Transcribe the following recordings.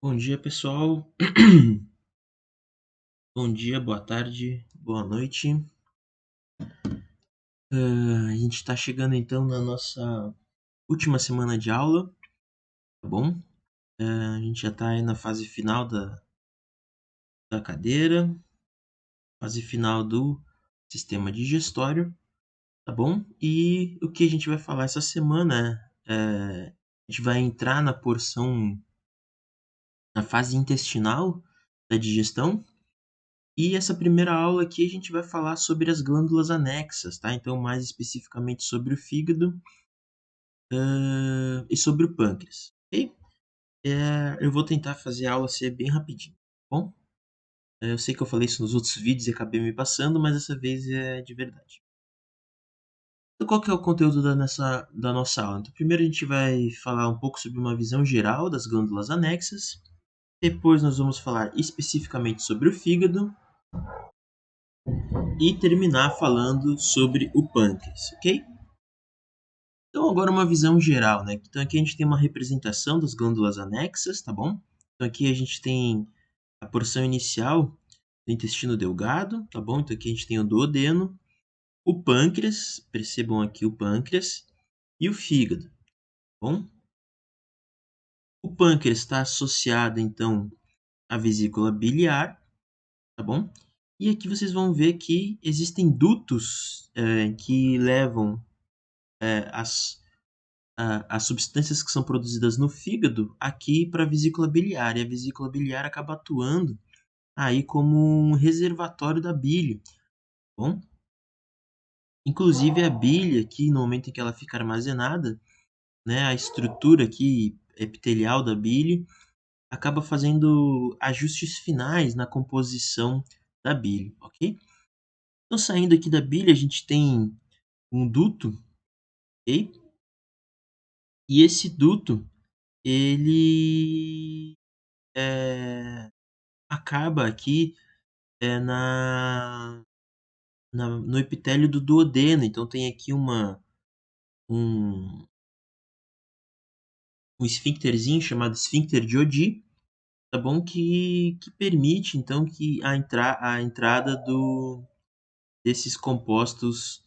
Bom dia, pessoal. Bom dia, boa tarde, boa noite. A gente está chegando então na nossa última semana de aula, tá bom? A gente já está aí na fase final da cadeira, fase final do sistema digestório, tá bom? E o que a gente vai falar essa semana a gente vai entrar na porção, na fase intestinal da digestão. E essa primeira aula aqui a gente vai falar sobre as glândulas anexas, tá? Então, mais especificamente sobre o fígado, e sobre o pâncreas, ok? Eu vou tentar fazer a aula ser bem rapidinho, tá bom? Eu sei que eu falei isso nos outros vídeos e acabei me passando, mas dessa vez é de verdade. Então, qual que é o conteúdo da nossa aula? Então, primeiro a gente vai falar um pouco sobre uma visão geral das glândulas anexas. Depois nós vamos falar especificamente sobre o fígado e terminar falando sobre o pâncreas, ok? Então, agora uma visão geral, né? Então, aqui a gente tem uma representação das glândulas anexas, tá bom? Então, aqui a gente tem a porção inicial do intestino delgado, tá bom? Então, aqui a gente tem o duodeno, o pâncreas, percebam aqui o pâncreas, e o fígado, tá bom? O pâncreas está associado, então, à vesícula biliar, tá bom? E aqui vocês vão ver que existem dutos que levam as as substâncias que são produzidas no fígado aqui para a vesícula biliar, e a vesícula biliar acaba atuando aí como um reservatório da bile, tá bom? Inclusive a bile aqui, no momento em que ela fica armazenada, né, a estrutura aqui epitelial da bile acaba fazendo ajustes finais na composição da bile, ok? Então, saindo aqui da bile, a gente tem um duto, ok? E esse duto, ele acaba aqui no epitélio do duodeno. Então tem aqui um, um esfíncterzinho chamado esfíncter de Oddi, tá bom? Que permite então que a entrada desses compostos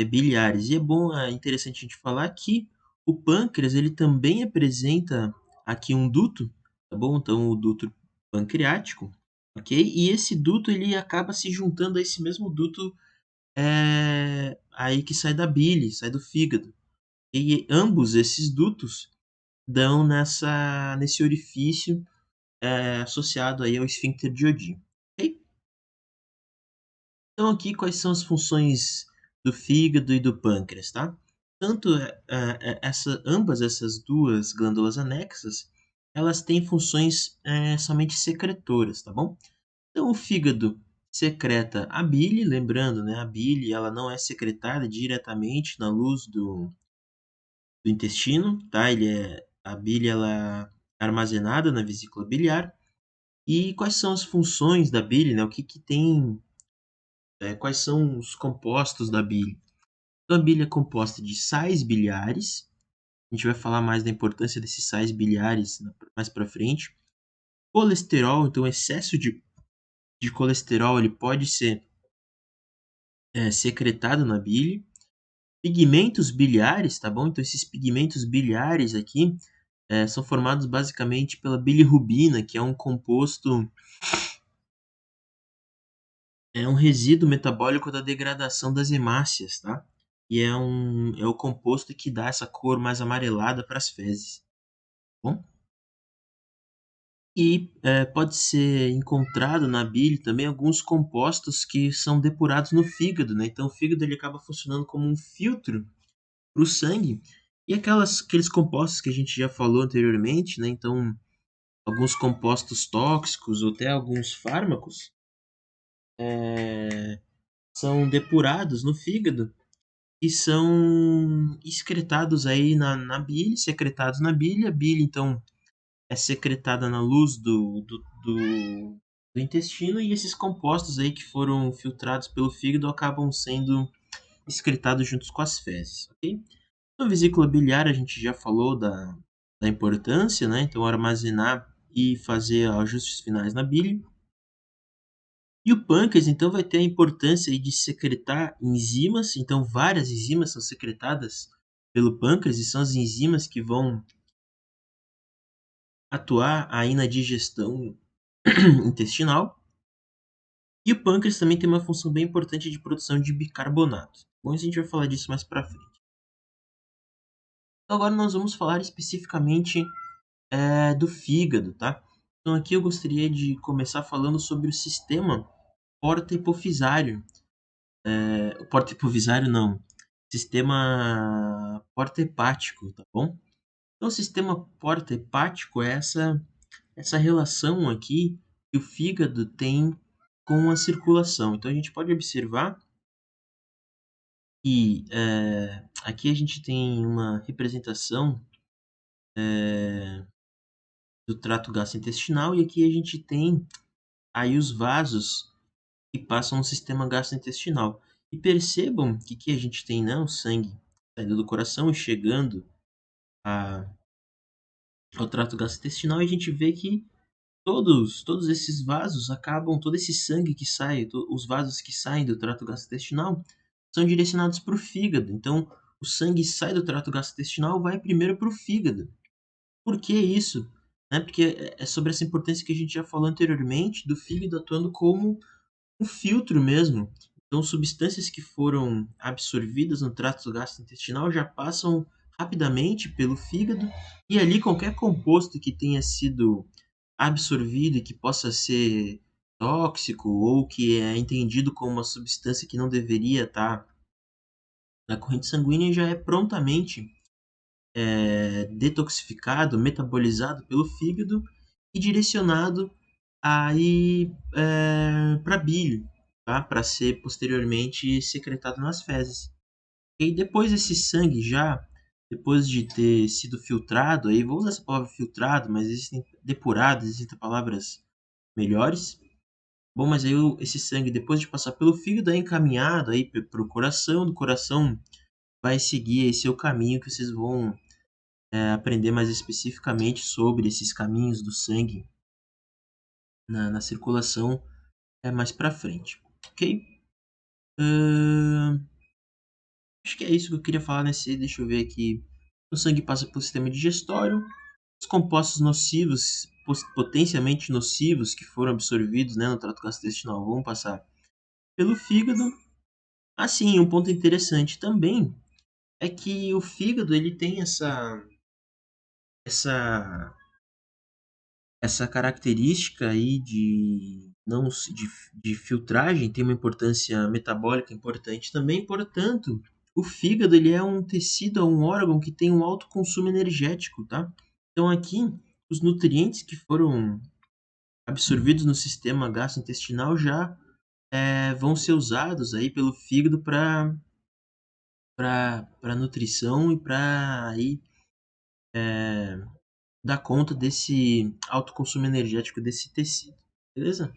biliares. E é interessante a gente falar que o pâncreas ele também apresenta aqui um duto, tá bom? Então o duto pancreático, ok? E esse duto ele acaba se juntando a esse mesmo duto aí que sai da bile, sai do fígado. E ambos esses dutos dão nesse orifício associado aí ao esfíncter de Oddi. Ok? Então aqui quais são as funções do fígado e do pâncreas, tá? Tanto ambas essas duas glândulas anexas, elas têm funções somente secretoras, tá bom? Então o fígado secreta a bile, lembrando, né, a bile ela não é secretada diretamente na luz do intestino, tá? A bile ela é armazenada na vesícula biliar. E quais são as funções da bile, né? O que que tem, quais são os compostos da bile? Então, a bile é composta de sais biliares. A gente vai falar mais da importância desses sais biliares mais para frente. Colesterol, então excesso de colesterol ele pode ser secretado na bile. Pigmentos biliares, tá bom? Então esses pigmentos biliares aqui são formados basicamente pela bilirrubina, que é um composto, é um resíduo metabólico da degradação das hemácias, tá? E é o composto que dá essa cor mais amarelada para as fezes, tá bom? E pode ser encontrado na bile também alguns compostos que são depurados no fígado, né? Então o fígado ele acaba funcionando como um filtro para o sangue e aqueles compostos que a gente já falou anteriormente, né? Então alguns compostos tóxicos ou até alguns fármacos são depurados no fígado e são excretados aí na bile, secretados na bile. A bile, então, é secretada na luz do intestino e esses compostos aí que foram filtrados pelo fígado acabam sendo excretados juntos com as fezes, ok? Na vesícula biliar a gente já falou da importância, né? Então, armazenar e fazer ajustes finais na bile. E o pâncreas, então, vai ter a importância aí de secretar enzimas, então várias enzimas são secretadas pelo pâncreas e são as enzimas que vão atuar aí na digestão intestinal. E o pâncreas também tem uma função bem importante de produção de bicarbonato. Bom, a gente vai falar disso mais para frente. Então, agora nós vamos falar especificamente do fígado, tá? Então aqui eu gostaria de começar falando sobre o sistema porta-hipofisário. O porta-hipofisário não, sistema porta-hepático, tá bom? Então o sistema porta-hepático é essa relação aqui que o fígado tem com a circulação. Então a gente pode observar que aqui a gente tem uma representação do trato gastrointestinal e aqui a gente tem aí os vasos que passam no sistema gastrointestinal. E percebam que aqui a gente tem, né, o sangue saindo do coração e chegando a, ao trato gastrointestinal e a gente vê que todos esses vasos acabam, todo esse sangue que sai, os vasos que saem do trato gastrointestinal são direcionados para o fígado. Então, o sangue sai do trato gastrointestinal, vai primeiro para o fígado. Por que isso? Né? Porque é sobre essa importância que a gente já falou anteriormente do fígado atuando como um filtro mesmo. Então, substâncias que foram absorvidas no trato gastrointestinal já passam rapidamente pelo fígado e ali qualquer composto que tenha sido absorvido e que possa ser tóxico ou que é entendido como uma substância que não deveria estar na corrente sanguínea já é prontamente detoxificado, metabolizado pelo fígado e direcionado aí para bile, tá? Para ser posteriormente secretado nas fezes. E depois esse sangue já, depois de ter sido filtrado, aí vou usar essa palavra filtrado, mas existem depurado, existem palavras melhores. Bom, mas aí esse sangue, depois de passar pelo fígado, é encaminhado aí para o coração, do coração vai seguir esse seu caminho que vocês vão aprender mais especificamente sobre esses caminhos do sangue na circulação mais para frente, ok? Ahn, acho que é isso que eu queria falar nesse. Deixa eu ver aqui. O sangue passa pelo sistema digestório. Os compostos nocivos, potencialmente nocivos, que foram absorvidos, né, no trato gastrointestinal, vão passar pelo fígado. Assim, um ponto interessante também é que o fígado ele tem essa essa característica aí de não se- de filtragem, tem uma importância metabólica importante também, portanto, o fígado ele é um tecido, é um órgão que tem um alto consumo energético, tá? Então aqui os nutrientes que foram absorvidos no sistema gastrointestinal já vão ser usados aí pelo fígado para nutrição e para aí dar conta desse alto consumo energético desse tecido, beleza?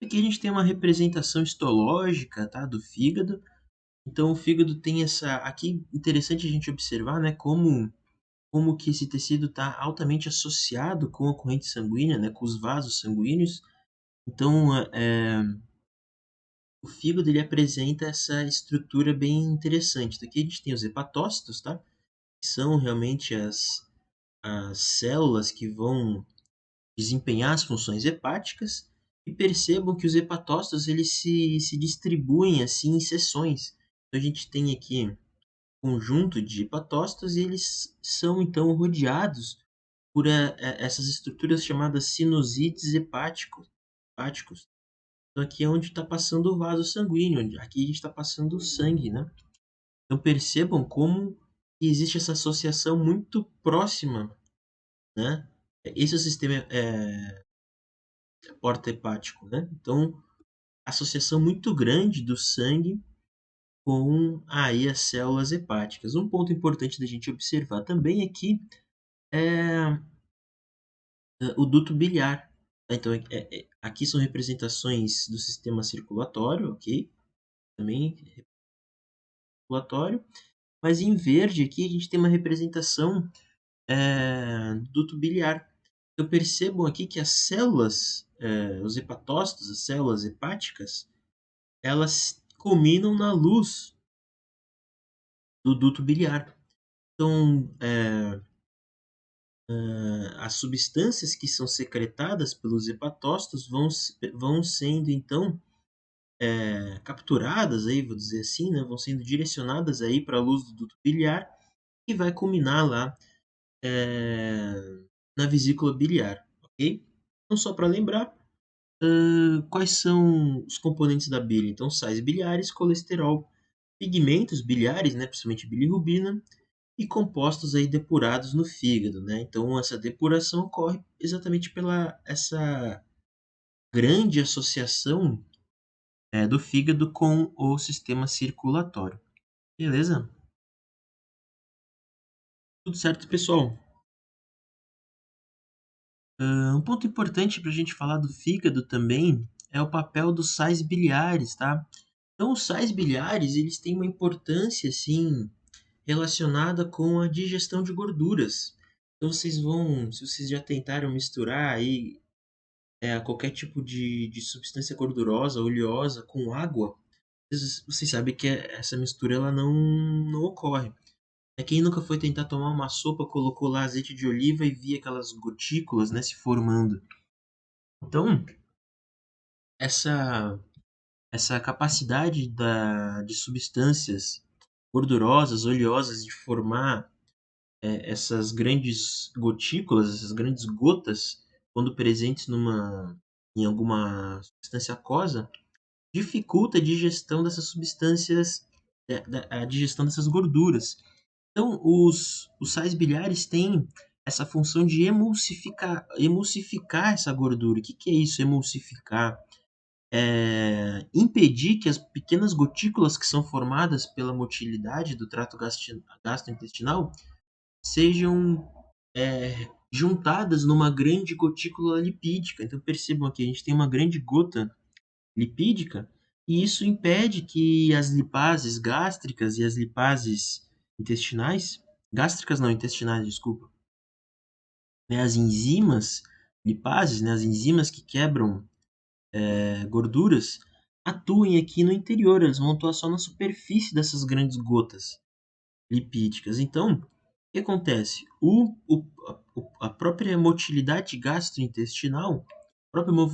Aqui a gente tem uma representação histológica, tá, do fígado. Então o fígado tem essa, aqui interessante a gente observar, né, como que esse tecido está altamente associado com a corrente sanguínea, né, com os vasos sanguíneos. Então o fígado ele apresenta essa estrutura bem interessante. Então, aqui a gente tem os hepatócitos, tá? Que são realmente as células que vão desempenhar as funções hepáticas e percebam que os hepatócitos eles se distribuem assim em seções. Então a gente tem aqui um conjunto de hepatócitos e eles são então rodeados por essas estruturas chamadas sinusídeos hepáticos. Então aqui é onde está passando o vaso sanguíneo, aqui a gente está passando o sangue, né? Então percebam como existe essa associação muito próxima, né? Esse é o sistema porta-hepático, né? Então, associação muito grande do sangue com aí as células hepáticas. Um ponto importante da gente observar também aqui é o duto biliar. Então, aqui são representações do sistema circulatório, ok? Também circulatório. Mas em verde aqui a gente tem uma representação do duto biliar. eu percebo aqui que as células, os hepatócitos, as células hepáticas, elas culminam na luz do duto biliar. Então, as substâncias que são secretadas pelos hepatócitos vão sendo, então, capturadas, aí, vou dizer assim, né, vão sendo direcionadas aí para a luz do duto biliar e vai culminar lá na vesícula biliar, ok? Então, só para lembrar, quais são os componentes da bile? Então, sais biliares, colesterol, pigmentos biliares, né, principalmente bilirrubina, e compostos aí depurados no fígado, né? Então, essa depuração ocorre exatamente pela essa grande associação do fígado com o sistema circulatório. Beleza? Tudo certo, pessoal? Um ponto importante para a gente falar do fígado também é o papel dos sais biliares, tá? Então, os sais biliares, eles têm uma importância, assim, relacionada com a digestão de gorduras. Então, se vocês já tentaram misturar aí qualquer tipo de substância gordurosa, oleosa com água, vocês sabem que essa mistura ela não ocorre. Quem nunca foi tentar tomar uma sopa, colocou lá azeite de oliva e via aquelas gotículas, né, se formando. Então, essa essa capacidade de substâncias gordurosas, oleosas, de formar essas grandes gotículas, essas grandes gotas, quando presentes em alguma substância aquosa, dificulta a digestão dessas substâncias, a digestão dessas gorduras. Então, os sais biliares têm essa função de emulsificar essa gordura. O que, que é isso, emulsificar? Impedir que as pequenas gotículas que são formadas pela motilidade do trato gastrointestinal sejam juntadas numa grande gotícula lipídica. Então percebam aqui, a gente tem uma grande gota lipídica e isso impede que as lipases gástricas e as lipases intestinais, gástricas não, intestinais, desculpa, né, as enzimas lipases, né, as enzimas que quebram gorduras, atuem aqui no interior, eles vão atuar só na superfície dessas grandes gotas lipídicas. Então, o que acontece? A própria motilidade gastrointestinal,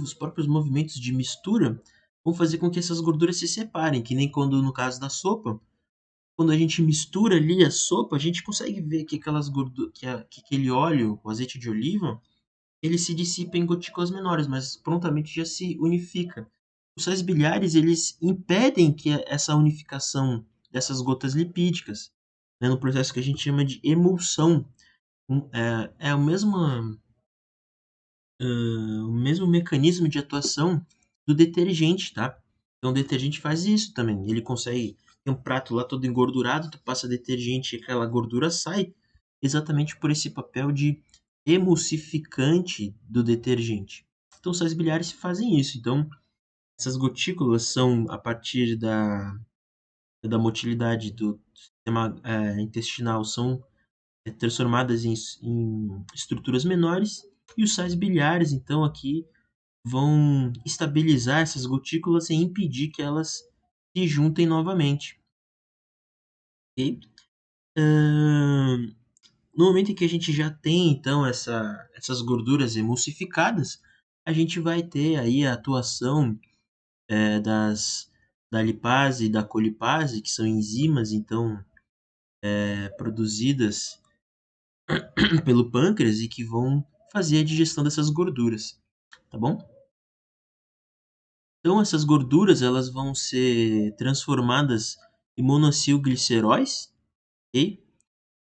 os próprios movimentos de mistura, vão fazer com que essas gorduras se separem, que nem quando no caso da sopa, quando a gente mistura ali a sopa, a gente consegue ver que aquelas gorduras, que aquele óleo, o azeite de oliva, ele se dissipa em gotículas menores, mas prontamente já se unifica. Os sais biliares, eles impedem que essa unificação dessas gotas lipídicas, né, no processo que a gente chama de emulsão. É o mesmo mecanismo de atuação do detergente, tá? Então, o detergente faz isso também. Ele consegue ter um prato lá todo engordurado, tu passa detergente e aquela gordura sai, exatamente por esse papel de emulsificante do detergente. Então, os sais biliares fazem isso. Então, essas gotículas são a partir da motilidade do sistema intestinal, são transformadas em estruturas menores, e os sais biliares, então, aqui vão estabilizar essas gotículas e impedir que elas se juntem novamente. Ok? Ahn, no momento em que a gente já tem, então, essas gorduras emulsificadas, a gente vai ter aí a atuação da lipase e da colipase, que são enzimas, então, produzidas pelo pâncreas e que vão fazer a digestão dessas gorduras, tá bom? Então essas gorduras elas vão ser transformadas em monacilgliceróis, ok?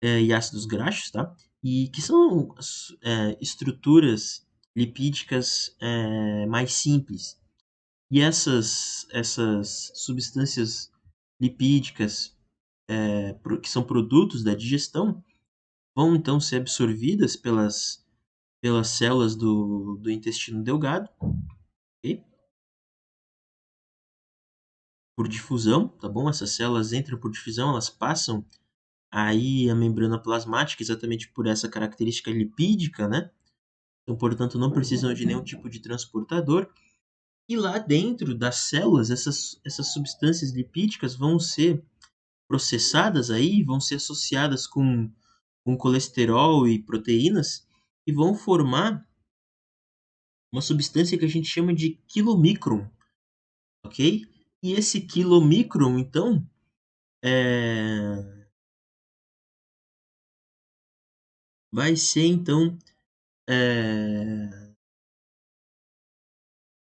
E ácidos graxos, tá? E que são estruturas lipídicas mais simples. E essas substâncias lipídicas que são produtos da digestão vão então ser absorvidas pelas células do intestino delgado, ok? Por difusão, tá bom? Essas células entram por difusão, elas passam aí a membrana plasmática exatamente por essa característica lipídica, né? então, portanto, não precisam de nenhum tipo de transportador. E lá dentro das células, essas substâncias lipídicas vão ser processadas aí, vão ser associadas com colesterol e proteínas e vão formar uma substância que a gente chama de quilomicron, ok? E esse quilomicron, então, vai ser, então, é,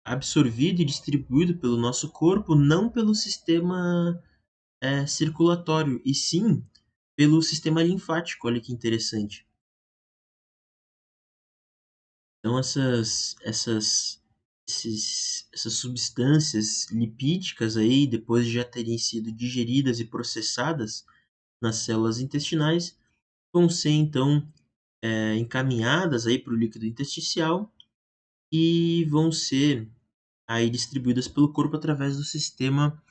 absorvido e distribuído pelo nosso corpo, não pelo sistema circulatório, e sim pelo sistema linfático. Olha que interessante. Então, essas substâncias lipídicas aí, depois de já terem sido digeridas e processadas nas células intestinais, vão ser então encaminhadas aí para o líquido intersticial e vão ser aí distribuídas pelo corpo através do sistema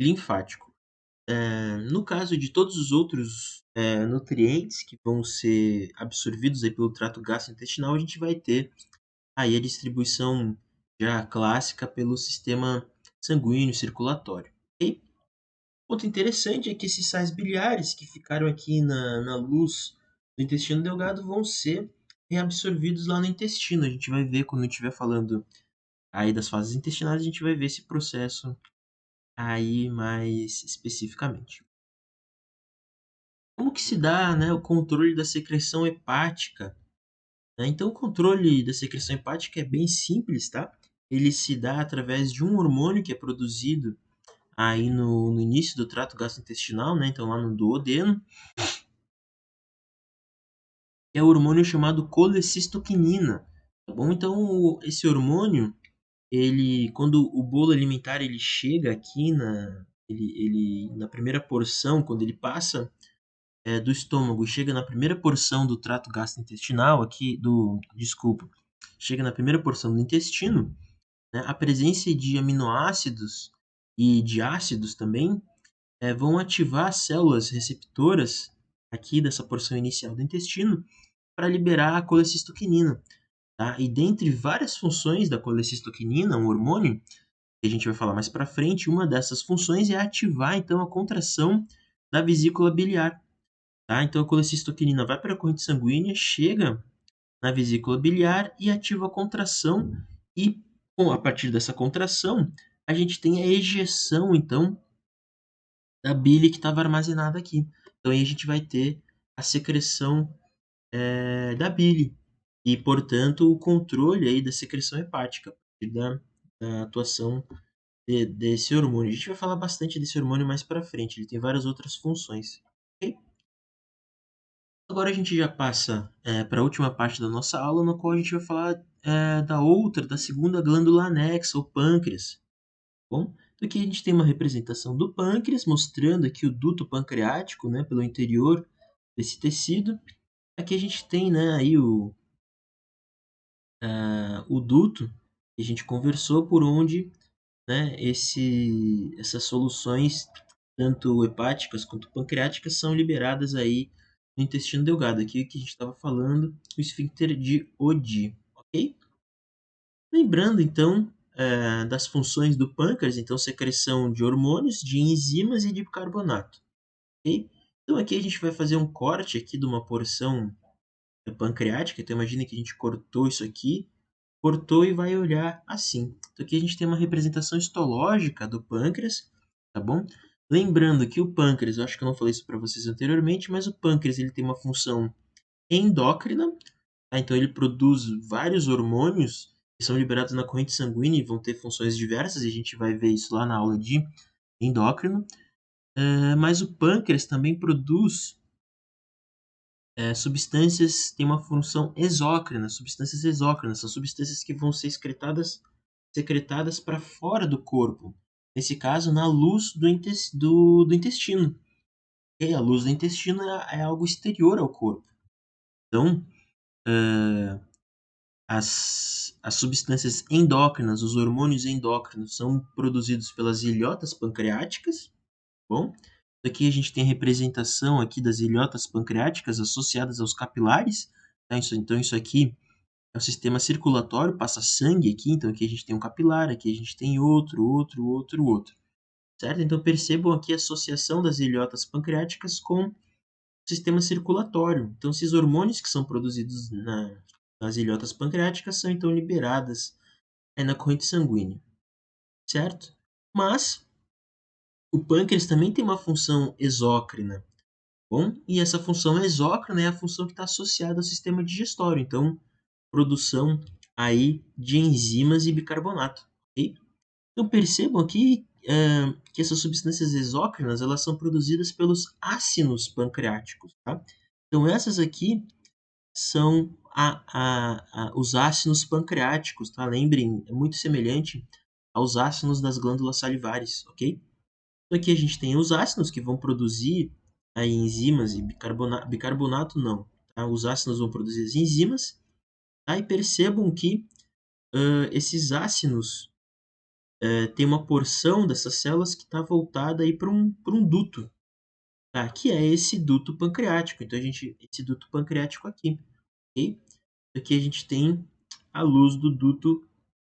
linfático. No caso de todos os outros nutrientes que vão ser absorvidos aí pelo trato gastrointestinal, a gente vai ter aí a distribuição já clássica pelo sistema sanguíneo circulatório. Ok? Ponto interessante é que esses sais biliares que ficaram aqui na luz do intestino delgado vão ser reabsorvidos lá no intestino. A gente vai ver quando a gente estiver falando aí das fases intestinais, a gente vai ver esse processo aí mais especificamente. Como que se dá, né, o controle da secreção hepática? Então, o controle da secreção hepática é bem simples, tá? Ele se dá através de um hormônio que é produzido aí no início do trato gastrointestinal, né? Então, lá no duodeno, que é o hormônio chamado colecistoquinina, tá bom? Então, esse hormônio, ele, quando o bolo alimentar ele chega aqui na primeira porção, quando ele passa do estômago, chega na primeira porção do trato gastrointestinal aqui desculpa, chega na primeira porção do intestino, né, a presença de aminoácidos e de ácidos também vão ativar as células receptoras aqui dessa porção inicial do intestino para liberar a colecistoquinina, tá? E dentre várias funções da colecistoquinina, um hormônio, que a gente vai falar mais para frente, uma dessas funções é ativar então a contração da vesícula biliar, tá? Então a colecistoquinina vai para a corrente sanguínea, chega na vesícula biliar e ativa a contração e a partir dessa contração a gente tem a ejeção então da bile que estava armazenada aqui. Então aí a gente vai ter a secreção da bile e, portanto, o controle aí da secreção hepática a partir da atuação desse hormônio. A gente vai falar bastante desse hormônio mais para frente, ele tem várias outras funções. Ok? Agora a gente já passa para a última parte da nossa aula, no qual a gente vai falar da segunda glândula anexa, o pâncreas. Bom, então aqui a gente tem uma representação do pâncreas, mostrando aqui o duto pancreático, né, pelo interior desse tecido. Aqui a gente tem, né, aí o duto que a gente conversou, por onde, né, essas soluções, tanto hepáticas quanto pancreáticas, são liberadas aí no intestino delgado. Aqui que a gente estava falando, o esfíncter de Oddi, ok? Lembrando, então, das funções do pâncreas, então, secreção de hormônios, de enzimas e de bicarbonato, ok? Então, aqui a gente vai fazer um corte aqui de uma porção pancreática, então imagine que a gente cortou isso aqui, cortou e vai olhar assim. Então, aqui a gente tem uma representação histológica do pâncreas, tá bom? Lembrando que o pâncreas, eu acho que eu não falei isso para vocês anteriormente, mas o pâncreas ele tem uma função endócrina, tá? Então ele produz vários hormônios que são liberados na corrente sanguínea e vão ter funções diversas, e a gente vai ver isso lá na aula de endócrino. Mas o pâncreas também produz substâncias, tem uma função exócrina, substâncias exócrinas, são substâncias que vão ser secretadas para fora do corpo, nesse caso na luz do intestino. E a luz do intestino é algo exterior ao corpo. Então, as substâncias endócrinas, os hormônios endócrinos, são produzidos pelas ilhotas pancreáticas. Bom, aqui a gente tem a representação aqui das ilhotas pancreáticas associadas aos capilares. Tá? Então, isso aqui é o sistema circulatório, passa sangue aqui, então aqui a gente tem um capilar, aqui a gente tem outro, certo? Então percebam aqui a associação das ilhotas pancreáticas com o sistema circulatório. Então esses hormônios que são produzidos nas ilhotas pancreáticas são então liberadas na corrente sanguínea, certo? Mas o pâncreas também tem uma função exócrina, bom? E essa função exócrina é a função que está associada ao sistema digestório, então produção aí de enzimas e bicarbonato, ok? Então percebam aqui que essas substâncias exócrinas elas são produzidas pelos ácidos pancreáticos, tá? Então essas aqui são os ácidos pancreáticos, tá? Lembrem, é muito semelhante aos ácidos das glândulas salivares, ok? Então aqui a gente tem os ácidos que vão produzir aí enzimas e bicarbonato não, tá? Os ácidos vão produzir as enzimas, tá? E percebam que esses ácidos têm uma porção dessas células que está voltada aí para um duto, tá? Que é esse duto pancreático. Então esse duto pancreático aqui, ok? Aqui a gente tem a luz do duto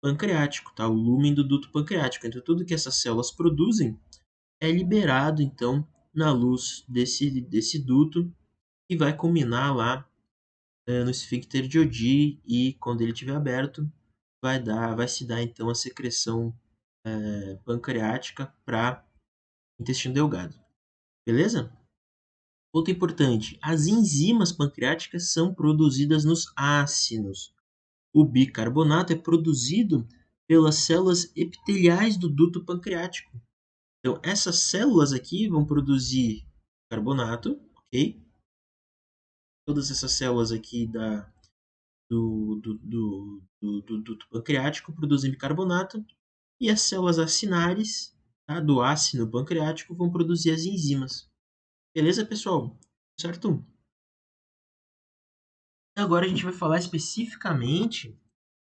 pancreático, tá? O lúmen do duto pancreático. Então tudo que essas células produzem é liberado então na luz desse duto e vai culminar lá no esfíncter de Oddi e quando ele estiver aberto vai se dar então a secreção pancreática para intestino delgado. Beleza? Ponto importante: as enzimas pancreáticas são produzidas nos ácidos. O bicarbonato é produzido pelas células epiteliais do duto pancreático. Então, essas células aqui vão produzir carbonato, ok? Todas essas células aqui do duto pancreático produzem bicarbonato e as células acinares, tá, do ácido pancreático vão produzir as enzimas. Beleza, pessoal? Certo? Agora a gente vai falar especificamente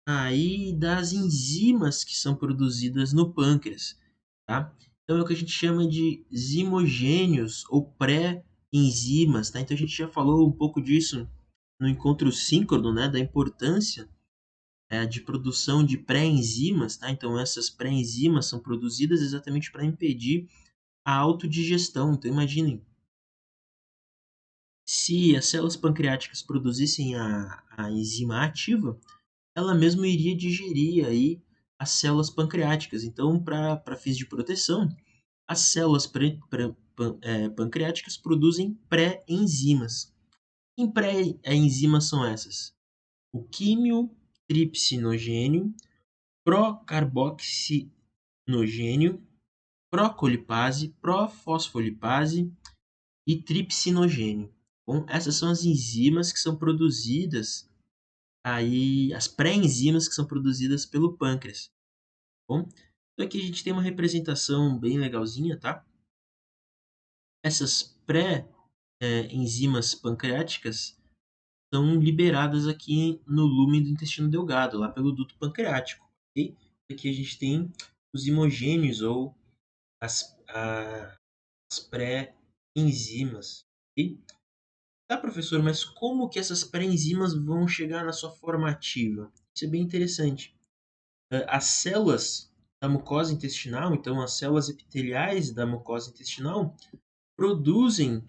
aí das enzimas que são produzidas no pâncreas, tá? Então é o que a gente chama de zimogênios ou pré-enzimas, tá? Então a gente já falou um pouco disso no encontro síncrono, né, da importância de produção de pré-enzimas, tá? Então essas pré-enzimas são produzidas exatamente para impedir a autodigestão. Então imaginem, se as células pancreáticas produzissem a enzima ativa, ela mesmo iria digerir aí as células pancreáticas. Então, para fins de proteção, as células pancreáticas produzem pré-enzimas. Que pré-enzimas são essas? O quimiotripsinogênio, procarboxinogênio, procolipase, profosfolipase e tripsinogênio. Bom, essas são as enzimas que são produzidas aí, as pré-enzimas que são produzidas pelo pâncreas, tá bom? Então aqui a gente tem uma representação bem legalzinha, tá? Essas pré-enzimas pancreáticas são liberadas aqui no lúmen do intestino delgado, lá pelo duto pancreático, ok? Aqui a gente tem os imogênios ou as pré-enzimas, ok? Tá, professor, mas como que essas pré-enzimas vão chegar na sua forma ativa? Isso é bem interessante. As células da mucosa intestinal, então as células epiteliais da mucosa intestinal, produzem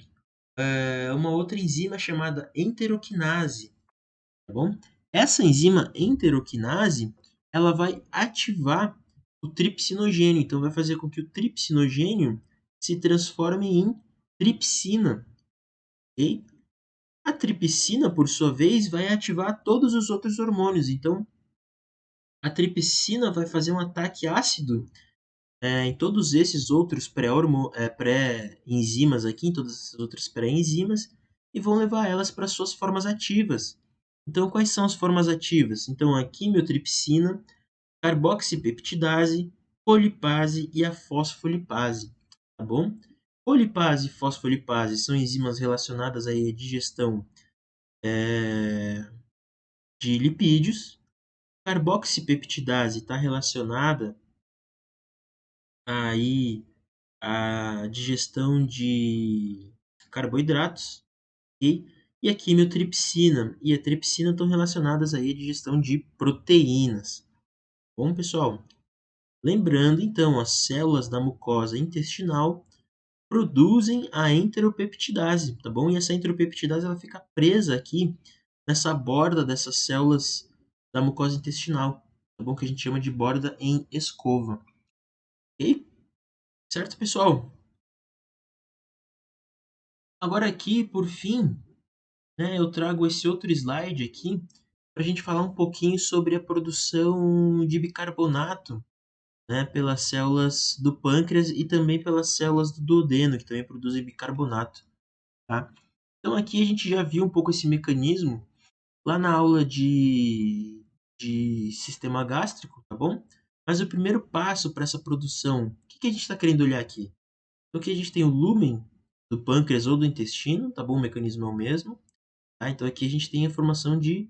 uma outra enzima chamada enteroquinase, tá bom? Essa enzima enteroquinase, ela vai ativar o tripsinogênio, então vai fazer com que o tripsinogênio se transforme em tripsina, ok? A tripsina, por sua vez, vai ativar todos os outros hormônios. Então, a tripsina vai fazer um ataque ácido em todos esses outros pré-enzimas aqui, em todas essas outras pré-enzimas, e vão levar elas para suas formas ativas. Então, quais são as formas ativas? Então, a quimiotripsina, carboxipeptidase, polipase e a fosfolipase, tá bom? Polipase e fosfolipase são enzimas relacionadas aí à digestão de lipídios. Carboxipeptidase está relacionada aí à digestão de carboidratos, ok? e a quimiotripsina e a tripsina estão relacionadas aí à digestão de proteínas. Bom, pessoal, lembrando então, as células da mucosa intestinal produzem a enteropeptidase, tá bom? E essa enteropeptidase ela fica presa aqui nessa borda dessas células da mucosa intestinal, tá bom? Que a gente chama de borda em escova, ok? Certo, pessoal? Agora aqui, por fim, né, eu trago esse outro slide aqui para a gente falar um pouquinho sobre a produção de bicarbonato, né, pelas células do pâncreas e também pelas células do duodeno, que também produzem bicarbonato, tá? Então aqui a gente já viu um pouco esse mecanismo lá na aula de sistema gástrico, tá bom? Mas o primeiro passo para essa produção, o que a gente está querendo olhar aqui? Então aqui a gente tem o lúmen do pâncreas ou do intestino, tá bom? O mecanismo é o mesmo, tá? Então aqui a gente tem a formação de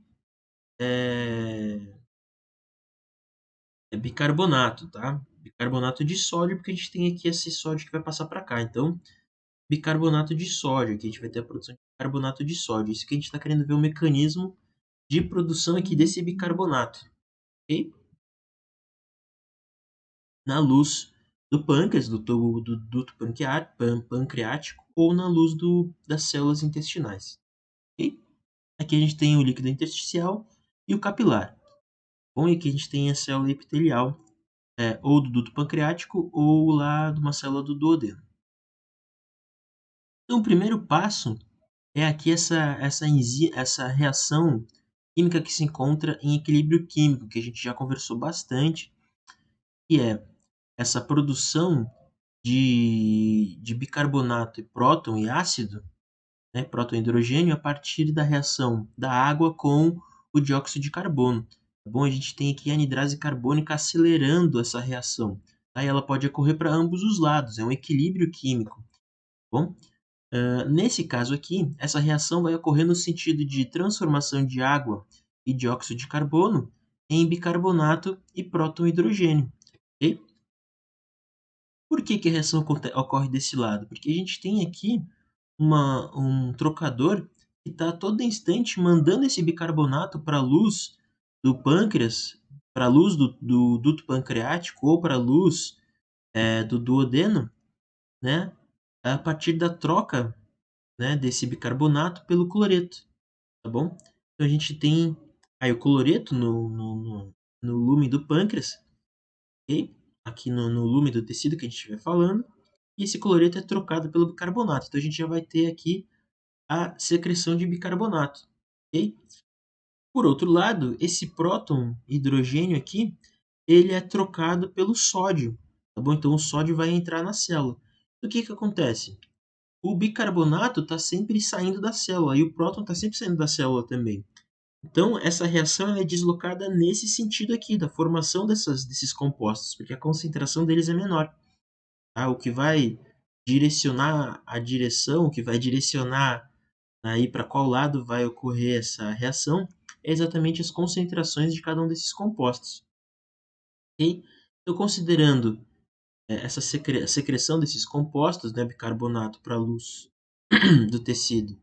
bicarbonato, tá? Bicarbonato de sódio, porque a gente tem aqui esse sódio que vai passar para cá. Então, bicarbonato de sódio, aqui a gente vai ter a produção de bicarbonato de sódio. Isso que a gente está querendo ver o mecanismo de produção aqui desse bicarbonato, ok? Na luz do pâncreas, do tubo do duto pancreático, ou na luz das células intestinais, ok? Aqui a gente tem o líquido intersticial e o capilar. Bom, e aqui a gente tem a célula epitelial, ou do duto pancreático, ou lá de uma célula do duodeno. Então, o primeiro passo é aqui essa reação química que se encontra em equilíbrio químico, que a gente já conversou bastante, que é essa produção de bicarbonato e próton e ácido, né, próton e hidrogênio, a partir da reação da água com o dióxido de carbono. Tá bom? A gente tem aqui a anidrase carbônica acelerando essa reação. Tá? E ela pode ocorrer para ambos os lados, é um equilíbrio químico. Tá bom? Nesse caso aqui, essa reação vai ocorrer no sentido de transformação de água e dióxido de carbono em bicarbonato e próton e hidrogênio. Ok? Por que a reação ocorre desse lado? Porque a gente tem aqui um trocador que está a todo instante mandando esse bicarbonato para a luz do pâncreas, para a luz do duto pancreático ou para a luz do duodeno, né? A partir da troca, né, desse bicarbonato pelo cloreto, tá bom? Então a gente tem aí o cloreto no lume do pâncreas, ok? Aqui no lume do tecido que a gente estiver falando, e esse cloreto é trocado pelo bicarbonato. Então a gente já vai ter aqui a secreção de bicarbonato, ok? Por outro lado, esse próton hidrogênio aqui, ele é trocado pelo sódio, tá bom? Então o sódio vai entrar na célula. O que acontece? O bicarbonato está sempre saindo da célula e o próton está sempre saindo da célula também. Então, essa reação é deslocada nesse sentido aqui, da formação desses compostos, porque a concentração deles é menor. Tá? O que vai direcionar a direção, o que vai direcionar aí para qual lado vai ocorrer essa reação, é exatamente as concentrações de cada um desses compostos. Okay? Então, considerando essa secreção desses compostos, né, bicarbonato para a luz do tecido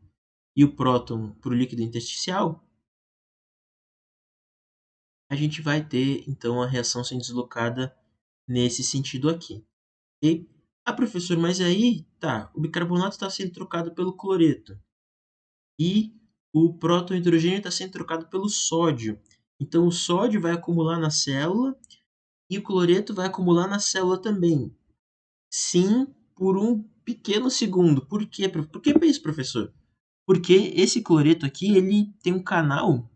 e o próton para o líquido intersticial, a gente vai ter, então, a reação sendo deslocada nesse sentido aqui. Ok? Ah, professor, mas aí, tá, o bicarbonato está sendo trocado pelo cloreto e o próton hidrogênio está sendo trocado pelo sódio. Então, o sódio vai acumular na célula e o cloreto vai acumular na célula também. Sim, por um pequeno segundo. Por quê? Por que isso, professor? Porque esse cloreto aqui, ele tem um canal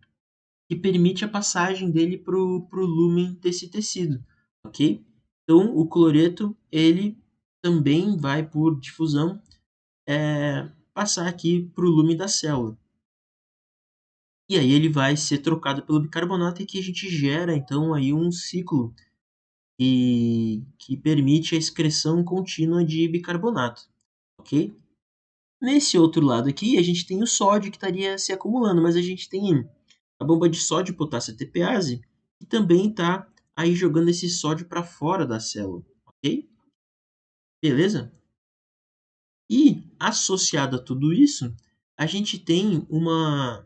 que permite a passagem dele para o lúmen desse tecido, ok? Então, o cloreto, ele também vai, por difusão, passar aqui para o lume da célula. E aí ele vai ser trocado pelo bicarbonato e que a gente gera, então, aí um ciclo que permite a excreção contínua de bicarbonato, ok? Nesse outro lado aqui, a gente tem o sódio que estaria se acumulando, mas a gente tem a bomba de sódio potássio ATPase, que também está aí jogando esse sódio para fora da célula, ok? Beleza? E, associado a tudo isso, a gente tem uma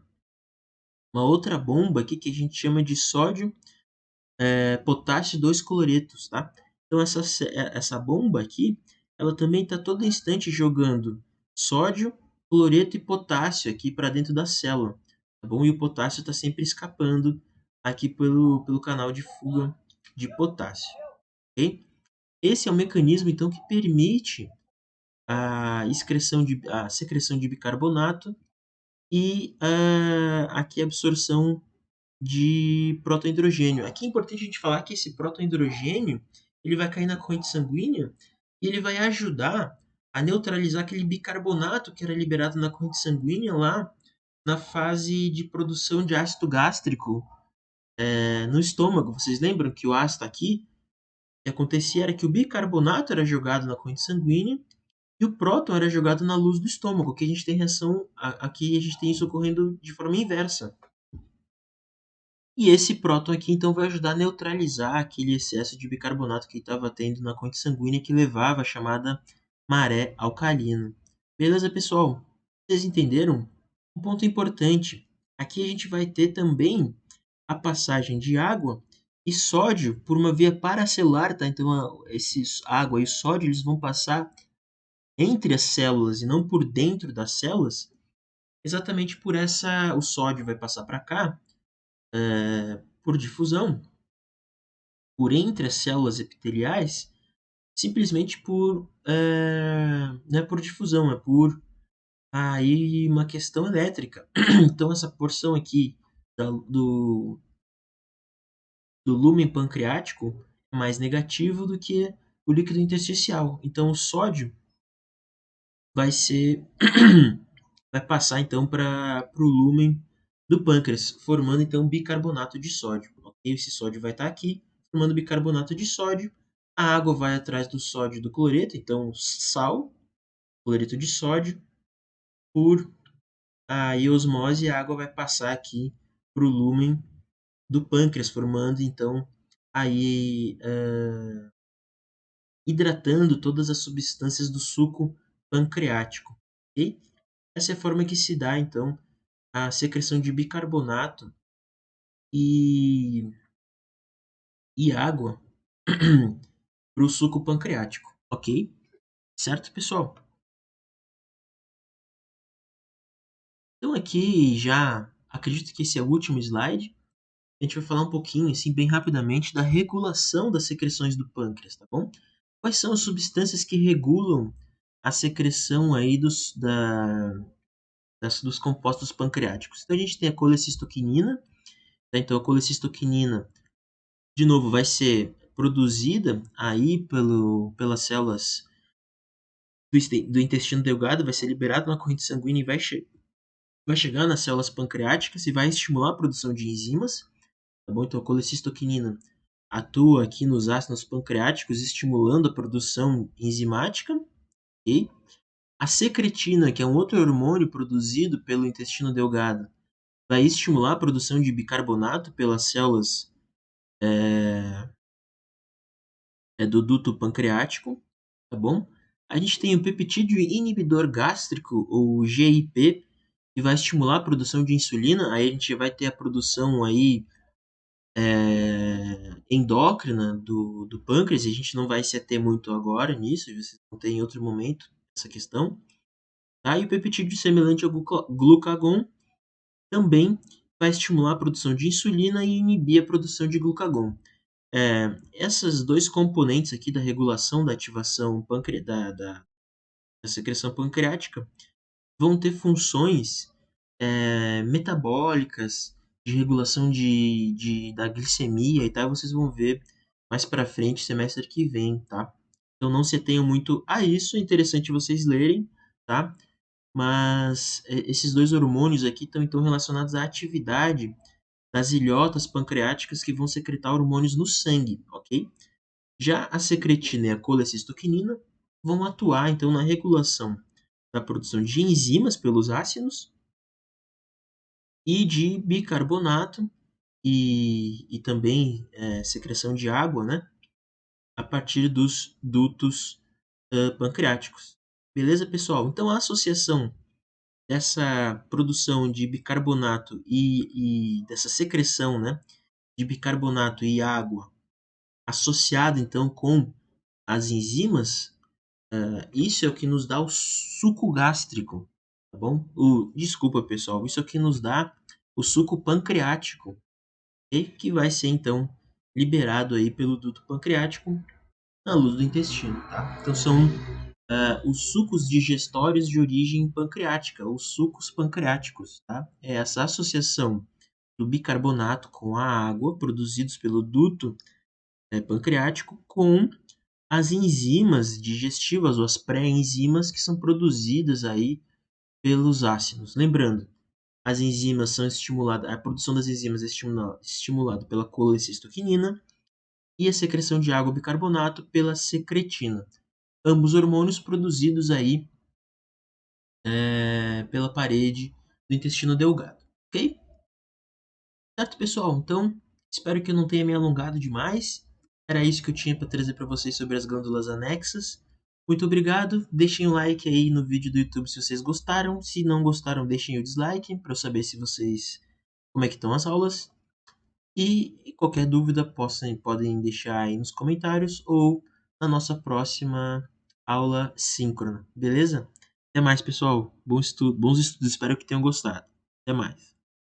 outra bomba aqui que a gente chama de sódio potássio 2 cloretos, tá? Então essa bomba aqui, ela também está todo instante jogando sódio, cloreto e potássio aqui para dentro da célula, tá bom? E o potássio está sempre escapando aqui pelo canal de fuga de potássio, ok? Esse é o mecanismo, então, que permite a secreção de bicarbonato e aqui a absorção de protohidrogênio. Aqui é importante a gente falar que esse protohidrogênio ele vai cair na corrente sanguínea e ele vai ajudar a neutralizar aquele bicarbonato que era liberado na corrente sanguínea lá na fase de produção de ácido gástrico no estômago. Vocês lembram que o ácido aqui, o que acontecia era que o bicarbonato era jogado na corrente sanguínea e o próton era jogado na luz do estômago, que a gente tem reação, aqui a gente tem isso ocorrendo de forma inversa. E esse próton aqui, então, vai ajudar a neutralizar aquele excesso de bicarbonato que estava tendo na corrente sanguínea que levava a chamada maré alcalina. Beleza, pessoal? Vocês entenderam? Um ponto importante. Aqui a gente vai ter também a passagem de água e sódio por uma via paracelular, tá? Então, esses água e sódio, eles vão passar entre as células e não por dentro das células. Exatamente por o sódio vai passar para cá, por difusão, por entre as células epiteliais, simplesmente não é por difusão, é por aí uma questão elétrica. Então essa porção aqui do lumen pancreático é mais negativo do que o líquido intersticial. Então o sódio vai ser vai passar então para o lumen do pâncreas, formando então bicarbonato de sódio. Okay? Esse sódio vai estar aqui, formando bicarbonato de sódio. A água vai atrás do sódio e do cloreto, então sal, cloreto de sódio, por a osmose, a água vai passar aqui para o lumen do pâncreas, formando então aí hidratando todas as substâncias do suco pancreático. Okay? Essa é a forma que se dá então a secreção de bicarbonato e, e água para o suco pancreático, ok? Certo, pessoal? Então aqui já acredito que esse é o último slide. A gente vai falar um pouquinho, assim, bem rapidamente, da regulação das secreções do pâncreas, tá bom? Quais são as substâncias que regulam a secreção aí dos compostos pancreáticos? Então a gente tem a colecistoquinina, tá? Então a colecistoquinina, de novo, vai ser produzida aí pelas células do intestino delgado, vai ser liberado na corrente sanguínea e vai chegar nas células pancreáticas e vai estimular a produção de enzimas. Tá bom? Então a colecistoquinina atua aqui nos ácidos pancreáticos, estimulando a produção enzimática. E a secretina, que é um outro hormônio produzido pelo intestino delgado, vai estimular a produção de bicarbonato pelas células do duto pancreático, tá bom? A gente tem o peptídeo inibidor gástrico, ou GIP, que vai estimular a produção de insulina. Aí a gente vai ter a produção aí endócrina do pâncreas, e a gente não vai se ater muito agora nisso, vocês vão ter em outro momento essa questão. Tá? E o peptídeo semelhante ao glucagon também vai estimular a produção de insulina e inibir a produção de glucagon. Esses dois componentes aqui da regulação da ativação da secreção pancreática vão ter funções metabólicas, de regulação da glicemia e tal, vocês vão ver mais para frente, semestre que vem, tá? Então não se atenham muito a isso, é interessante vocês lerem, tá? Mas esses dois hormônios aqui estão então relacionados à atividade das ilhotas pancreáticas que vão secretar hormônios no sangue, ok? Já a secretina e a colecistoquinina vão atuar então na regulação da produção de enzimas pelos ácidos e de bicarbonato e também secreção de água, né? A partir dos dutos pancreáticos. Beleza, pessoal? Então a associação dessa produção de bicarbonato e dessa secreção, né, de bicarbonato e água associada então com as enzimas, isso é o que nos dá o suco gástrico, tá bom? Desculpa, pessoal, isso é o que nos dá o suco pancreático, e que vai ser então liberado aí pelo duto pancreático na luz do intestino, tá? Então são os sucos digestórios de origem pancreática, os sucos pancreáticos, tá? É essa associação do bicarbonato com a água produzidos pelo duto pancreático com as enzimas digestivas ou as pré-enzimas que são produzidas aí pelos ácidos. Lembrando, as enzimas são estimuladas, a produção das enzimas é estimulada pela colecistoquinina e a secreção de água bicarbonato pela secretina. Ambos hormônios produzidos aí pela parede do intestino delgado, ok? Certo, pessoal? Então, espero que eu não tenha me alongado demais. Era isso que eu tinha para trazer para vocês sobre as glândulas anexas. Muito obrigado. Deixem um like aí no vídeo do YouTube se vocês gostaram. Se não gostaram, deixem o dislike para eu saber se vocês como é que estão as aulas. E qualquer dúvida podem deixar aí nos comentários ou na nossa próxima aula síncrona, beleza? Até mais, pessoal. Bons estudos. Espero que tenham gostado. Até mais.